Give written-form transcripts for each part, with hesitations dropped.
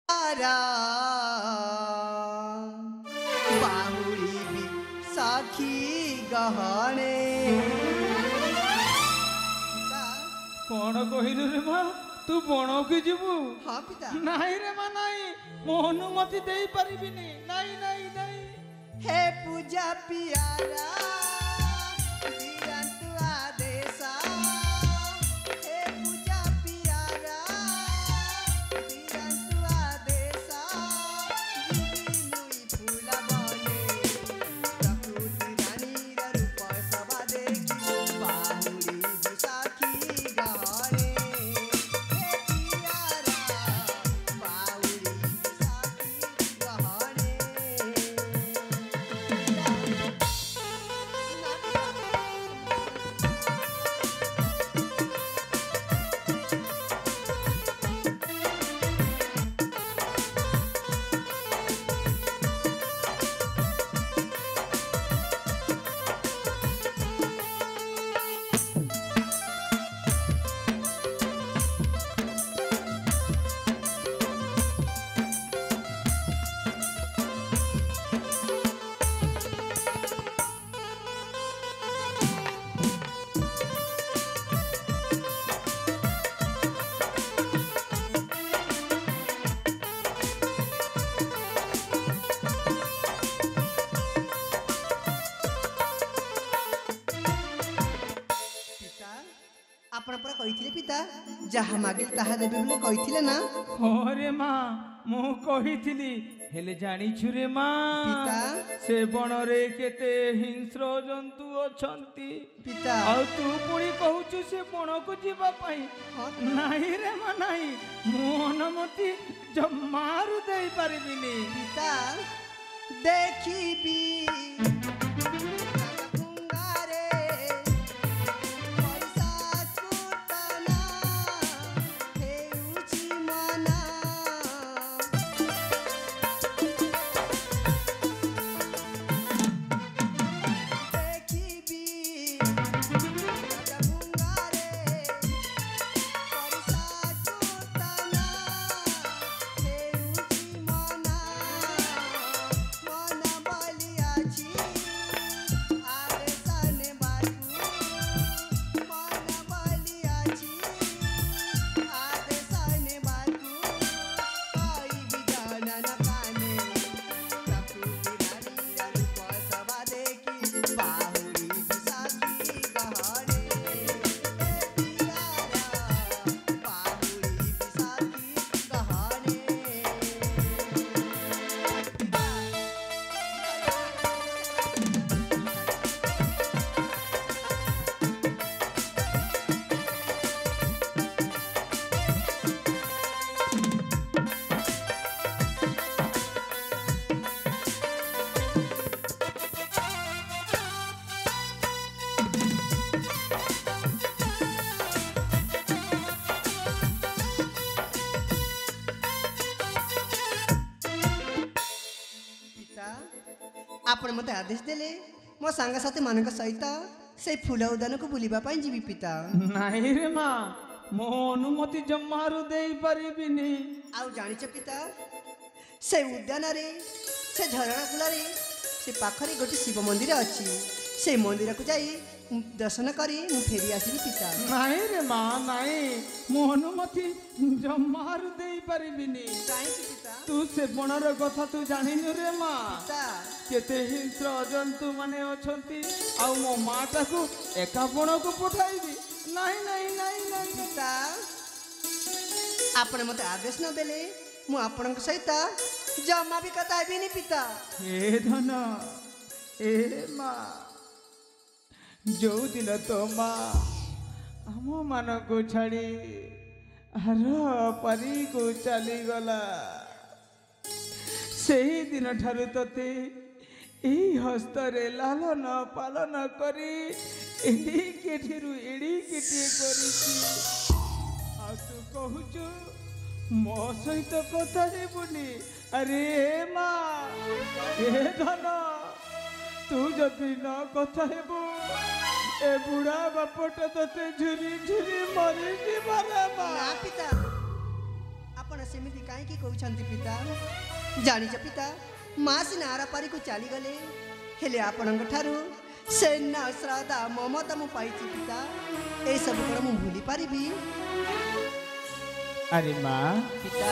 तारा बाहुरी भी साखी गहने कौन कहिलु रे माँ तू बण की जीवु हाँ पिता नहीं रे माँ नहीं मो अनुमति दे पारिबिनी नहीं नहीं नहीं हे पूजा पियारा दिरंतु आदेशा हे पूजा पियारा दिरंतु आदेशा नुई फूला बने प्रकृति रानी रूप सभा देखी बाहुरी विशाखी गहने हे पियारा बाहुरी विशाखी गहने आपण पर कहिथिले पिता जहा मागिल ताहा देबे बोले कहिथिले ना हाँ रे माँ मु कही हेले जानी छुरे माँ पिता से बण रे केते हिंस्र जंतु अछंती पिता ଆଉ ତୁ ପୁଣି କହୁଛୁ ସେ ବଣକୁ ଯିବା ପାଇଁ ନାହିଁ ରେ ମା ନାହିଁ ମୁଁ ଅନୁମତି ଜମାରୁ ଦେଇପାରିବିନି पिता देखिबी आपण मते आदेश देले मो सांग साथी मानक सहित से फूल उद्यान को बुलिबा पाई जीवी पिता ନାହିଁ रे ମା ମୋ ଅନୁମତି ଜମାରୁ ଦେଇପାରିବିନି आउ जानिछ पिता से उद्यान रे से झरणा कूल रे से पाखरे गोटे शिव मंदिर अछि से मंदिर को जाई दर्शन करी मु फेरी आसीबी पिता ନାହିଁ रे ମା ନାହିଁ ମୋ ଅନୁମତି ଜମାରୁ ଦେଇପାରିବିନି काहे पिता ତୁ ସେ ବଣର କଥା ତୁ ଜାଣିନୁ ରେ ମା पिता କେତେ ହିଂସ୍ର ଜନ୍ତୁ ମାନେ ଅଛନ୍ତି ଆଉ ମୋ ମାଟାକୁ ଏକା ବଣକୁ ପଠାଇବି ନାହିଁ ନାହିଁ ନାହିଁ ନାହିଁ पिता आपण मते आदेश न देले मु आपनक सहित जमा भी कथा हेबिनी पिता हे धन ए ମା ଯୋଉ ଦିନ ତୋ ମା ଆମ ମାନଙ୍କୁ ଛାଡ଼ି ଆର ପାରିକୁ ଚାଲିଗଲା ସେହି ଦିନ ଠାରୁ ତତେ ଏହି ହସ୍ତରେ ଲାଲନ ପାଳନ କରି ଏଡ଼ିକେଠିରୁ ଏଡ଼ିକେଟିଏ କରିଛି ଆଉ ତୁ କହୁଛୁ ମୋ ସହିତ କଥା ହେବୁନି ଆରେ ମା ଏ ଧନ ତୁ ଯଦି ନ କଥା ହେବୁ ए बुढ़ा बापटा तते झुरी झुरी मरी जीवारे बा ना पिता आपण सेमिति काईकि कहउछन्ति पिता जानिछ पिता माँ सिना आरापारी को चली गले हेले आपणଙ୍କ ଠାରୁ सेना श्रद्धा ममता मु पाइछि पिता ए सब कोन मु भूली पारिबी अरे माँ पिता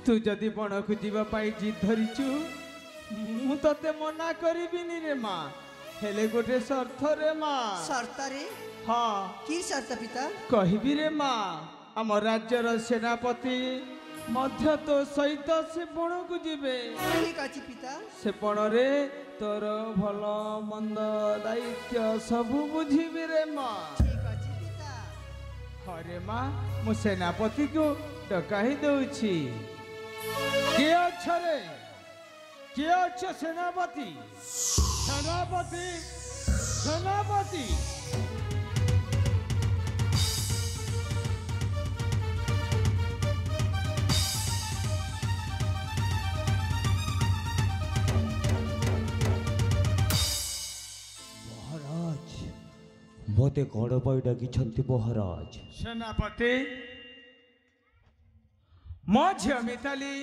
तू जदि बण को जीवा पाई जिद धरिचु मु तते मना करिबिनी रे माँ हेले गोटे शर्त रे माँ शर्त रे हाँ की शर्त पिता कहबी रे माँ आम राज्यर सेनापति मध्य तो सहित से बण को जीवे ठीक अछि पिता से बण रे तोर भल मंद दायित्व सबु बुझिबी रे माँ ठीक अछि पिता हरे माँ मु सेनापति को डकाही दउछि के अछ रे के अछ सेनापति सेनापति सेनापति मते कौन पाई डाकी महाराज सेनापति मो झियो मिताली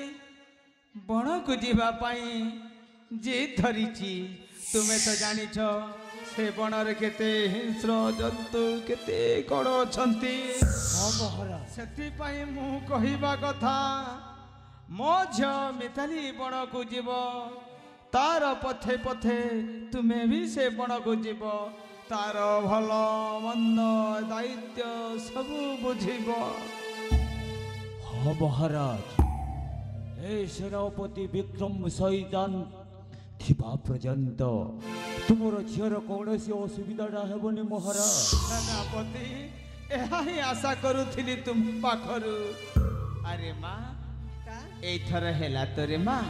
बण को जीवा पाई जिद धरिची तुमे तो जानिछ से बण रे केते हिंस्र जंतु केते कण अछंती हाँ महाराज सेति पाई मु कहिबा कथा मो झियो मिताली बण को जीव तार पथे पथे तुमे भी से बण को जीव तार भल मंद दायित्व सबु बुझिब हाँ महाराज ए सेनापति विक्रम सैतान थिबा पर्यंत तुमर झीर कौन सी असुविधा हेबनी महाराज सेनापति एहा ही आशा करुथिली तुम पाखरु अरे माँ पिता एथर हेला तोरे माँ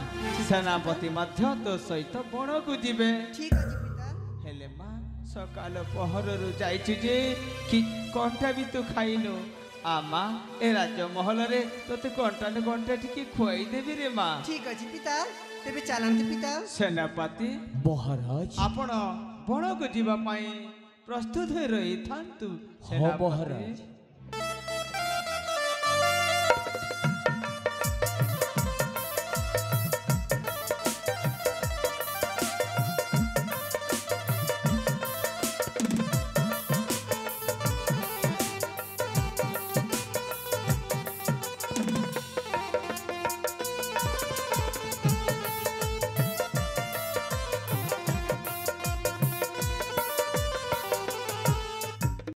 सेनापति मध्य तो सहित बण को जीवे ठीक अछि पिता हेले माँ सकाल पहरु जाइछु जे कि कंटा भी तू खाइनु आ माँ ए राज्य महल रे तोते कंटा ने कंटा टिके खुआई देबी रे माँ ठीक अछि पिता तेबे चलंत पिता सेनापति महाराज आपण बण को जीवा पाई प्रस्तुत हो रही थांतु हाँ महाराज